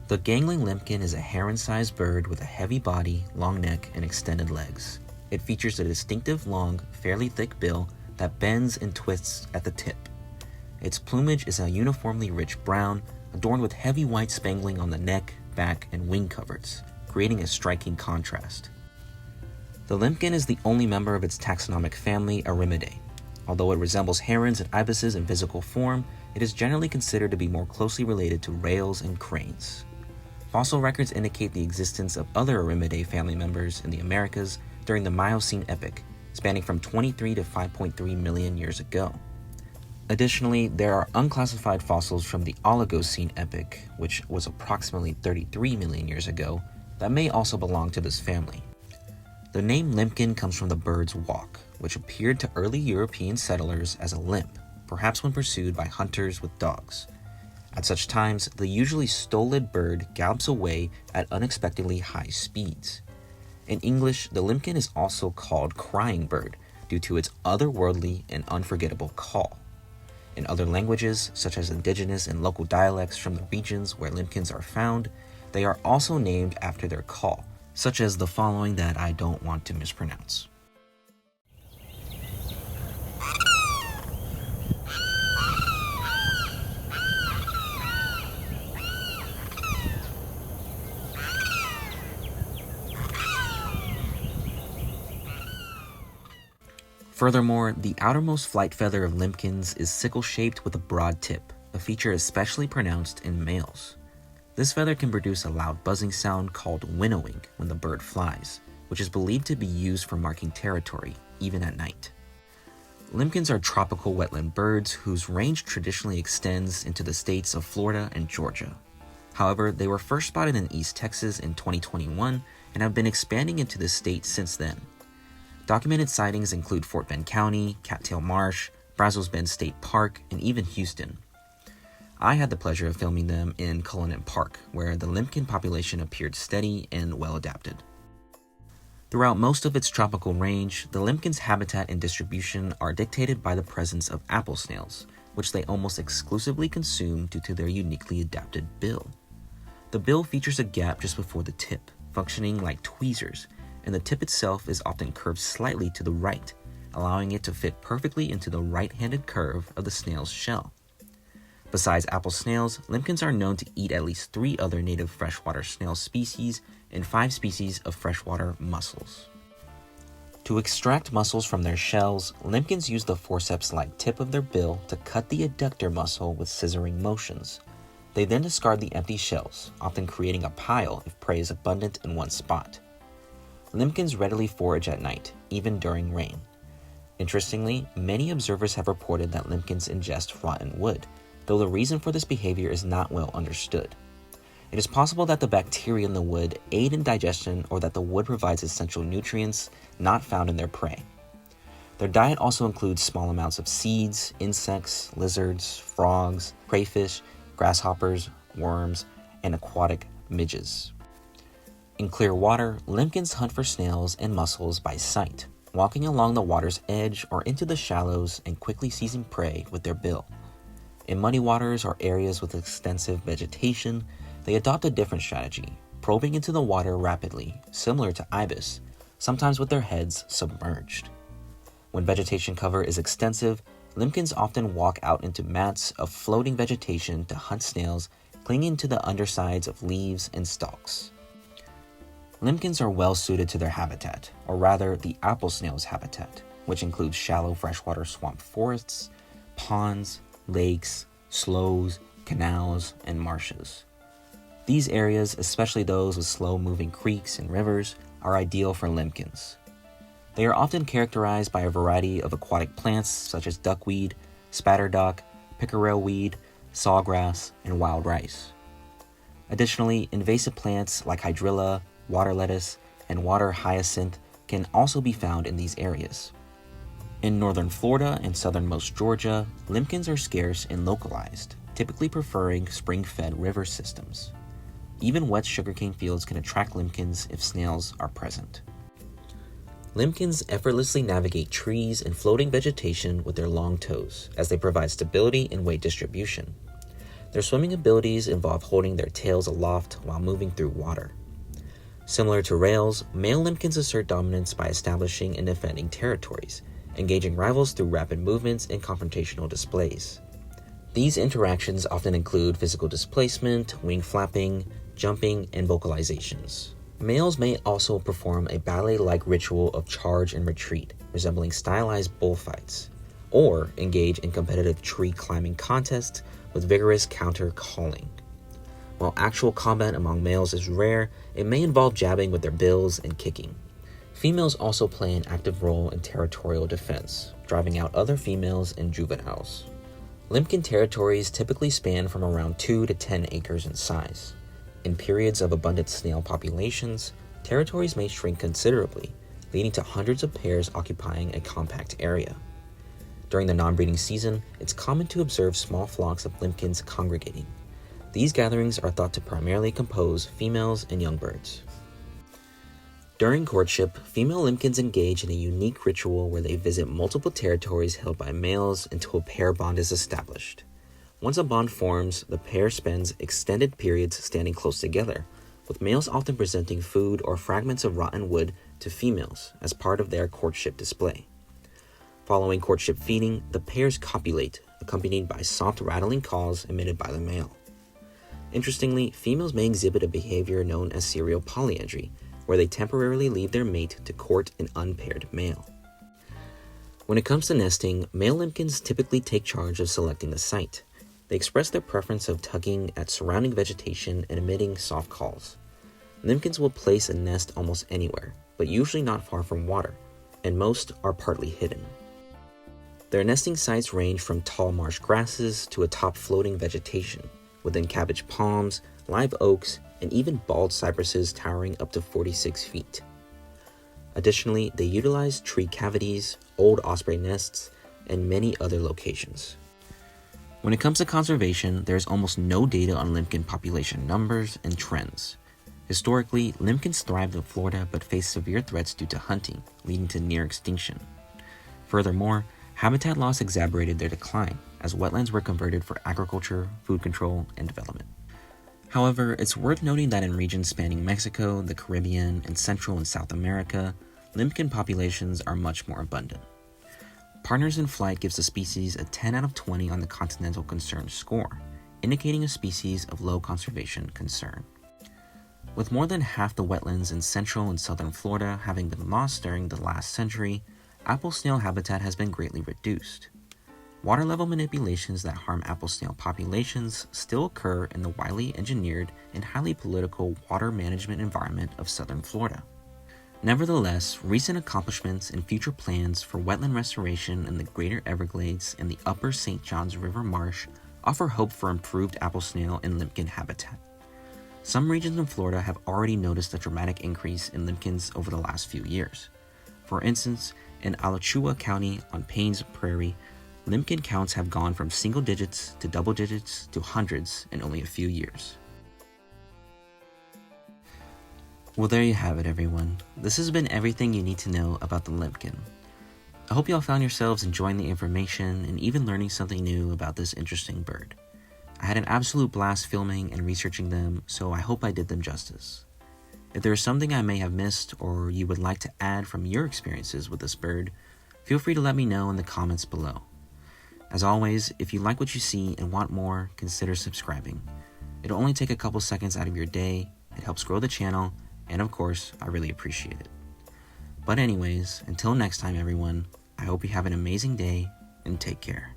The gangling limpkin is a heron-sized bird with a heavy body, long neck, and extended legs. It features a distinctive long, fairly thick bill that bends and twists at the tip. Its plumage is a uniformly rich brown, adorned with heavy white spangling on the neck, back, and wing coverts, creating a striking contrast. The limpkin is the only member of its taxonomic family, Arimidae. Although it resembles herons and ibises in physical form, it is generally considered to be more closely related to rails and cranes. Fossil records indicate the existence of other Arimidae family members in the Americas during the Miocene epoch, spanning from 23 to 5.3 million years ago. Additionally, there are unclassified fossils from the Oligocene epoch, which was approximately 33 million years ago, that may also belong to this family. The name limpkin comes from the bird's walk, which appeared to early European settlers as a limp, perhaps when pursued by hunters with dogs. At such times, the usually stolid bird gallops away at unexpectedly high speeds. In English, the limpkin is also called crying bird due to its otherworldly and unforgettable call. In other languages, such as indigenous and local dialects from the regions where limpkins are found, they are also named after their call, such as the following that I don't want to mispronounce. Furthermore, the outermost flight feather of limpkins is sickle-shaped with a broad tip, a feature especially pronounced in males. This feather can produce a loud buzzing sound called winnowing when the bird flies, which is believed to be used for marking territory, even at night. Limpkins are tropical wetland birds whose range traditionally extends into the states of Florida and Georgia. However, they were first spotted in East Texas in 2021 and have been expanding into the state since then. Documented sightings include Fort Bend County, Cattail Marsh, Brazos Bend State Park, and even Houston. I had the pleasure of filming them in Cullinan Park, where the limpkin population appeared steady and well adapted. Throughout most of its tropical range, the limpkin's habitat and distribution are dictated by the presence of apple snails, which they almost exclusively consume due to their uniquely adapted bill. The bill features a gap just before the tip, functioning like tweezers, and the tip itself is often curved slightly to the right, allowing it to fit perfectly into the right-handed curve of the snail's shell. Besides apple snails, limpkins are known to eat at least 3 other native freshwater snail species and 5 species of freshwater mussels. To extract mussels from their shells, limpkins use the forceps-like tip of their bill to cut the adductor muscle with scissoring motions. They then discard the empty shells, often creating a pile if prey is abundant in one spot. Limpkins readily forage at night, even during rain. Interestingly, many observers have reported that limpkins ingest rotten wood, though the reason for this behavior is not well understood. It is possible that the bacteria in the wood aid in digestion or that the wood provides essential nutrients not found in their prey. Their diet also includes small amounts of seeds, insects, lizards, frogs, crayfish, grasshoppers, worms, and aquatic midges. In clear water, limpkins hunt for snails and mussels by sight, walking along the water's edge or into the shallows and quickly seizing prey with their bill. In muddy waters or areas with extensive vegetation, they adopt a different strategy, probing into the water rapidly, similar to ibis, sometimes with their heads submerged. When vegetation cover is extensive, limpkins often walk out into mats of floating vegetation to hunt snails clinging to the undersides of leaves and stalks. Limpkins are well suited to their habitat, or rather the apple snail's habitat, which includes shallow freshwater swamp forests, ponds, lakes, sloughs, canals, and marshes. These areas, especially those with slow-moving creeks and rivers, are ideal for limpkins. They are often characterized by a variety of aquatic plants such as duckweed, spatterdock, pickerel weed, sawgrass, and wild rice. Additionally, invasive plants like hydrilla, water lettuce, and water hyacinth can also be found in these areas. In northern Florida and southernmost Georgia, limpkins are scarce and localized, typically preferring spring-fed river systems. Even wet sugarcane fields can attract limpkins if snails are present. Limpkins effortlessly navigate trees and floating vegetation with their long toes, as they provide stability and weight distribution. Their swimming abilities involve holding their tails aloft while moving through water. Similar to rails, male limpkins assert dominance by establishing and defending territories, engaging rivals through rapid movements and confrontational displays. These interactions often include physical displacement, wing flapping, jumping, and vocalizations. Males may also perform a ballet-like ritual of charge and retreat, resembling stylized bullfights, or engage in competitive tree climbing contests with vigorous counter-calling. While actual combat among males is rare, it may involve jabbing with their bills and kicking. Females also play an active role in territorial defense, driving out other females and juveniles. Limpkin territories typically span from around 2 to 10 acres in size. In periods of abundant snail populations, territories may shrink considerably, leading to hundreds of pairs occupying a compact area. During the non-breeding season, it's common to observe small flocks of limpkins congregating. These gatherings are thought to primarily compose females and young birds. During courtship, female limpkins engage in a unique ritual where they visit multiple territories held by males until a pair bond is established. Once a bond forms, the pair spends extended periods standing close together, with males often presenting food or fragments of rotten wood to females as part of their courtship display. Following courtship feeding, the pairs copulate, accompanied by soft rattling calls emitted by the male. Interestingly, females may exhibit a behavior known as serial polyandry, where they temporarily leave their mate to court an unpaired male. When it comes to nesting, male limpkins typically take charge of selecting the site. They express their preference of tugging at surrounding vegetation and emitting soft calls. Limpkins will place a nest almost anywhere, but usually not far from water, and most are partly hidden. Their nesting sites range from tall marsh grasses to atop floating vegetation, within cabbage palms, live oaks, and even bald cypresses towering up to 46 feet. Additionally, they utilize tree cavities, old osprey nests, and many other locations. When it comes to conservation, there is almost no data on limpkin population numbers and trends. Historically, limpkins thrived in Florida but faced severe threats due to hunting, leading to near extinction. Furthermore, habitat loss exacerbated their decline, as wetlands were converted for agriculture, food control, and development. However, it's worth noting that in regions spanning Mexico, the Caribbean, and Central and South America, limpkin populations are much more abundant. Partners in Flight gives the species a 10 out of 20 on the Continental Concern score, indicating a species of low conservation concern. With more than half the wetlands in central and southern Florida having been lost during the last century, apple snail habitat has been greatly reduced. Water level manipulations that harm apple snail populations still occur in the widely engineered and highly political water management environment of southern Florida. Nevertheless, recent accomplishments and future plans for wetland restoration in the Greater Everglades and the Upper St. Johns River Marsh offer hope for improved apple snail and limpkin habitat. Some regions in Florida have already noticed a dramatic increase in limpkins over the last few years. For instance, in Alachua County on Paynes Prairie, limpkin counts have gone from single digits to double digits to hundreds in only a few years. Well, there you have it, everyone. This has been everything you need to know about the limpkin. I hope you all found yourselves enjoying the information and even learning something new about this interesting bird. I had an absolute blast filming and researching them, so I hope I did them justice. If there is something I may have missed or you would like to add from your experiences with this bird, feel free to let me know in the comments below. As always, if you like what you see and want more, consider subscribing. It'll only take a couple seconds out of your day, it helps grow the channel, and of course, I really appreciate it. But anyways, until next time everyone, I hope you have an amazing day and take care.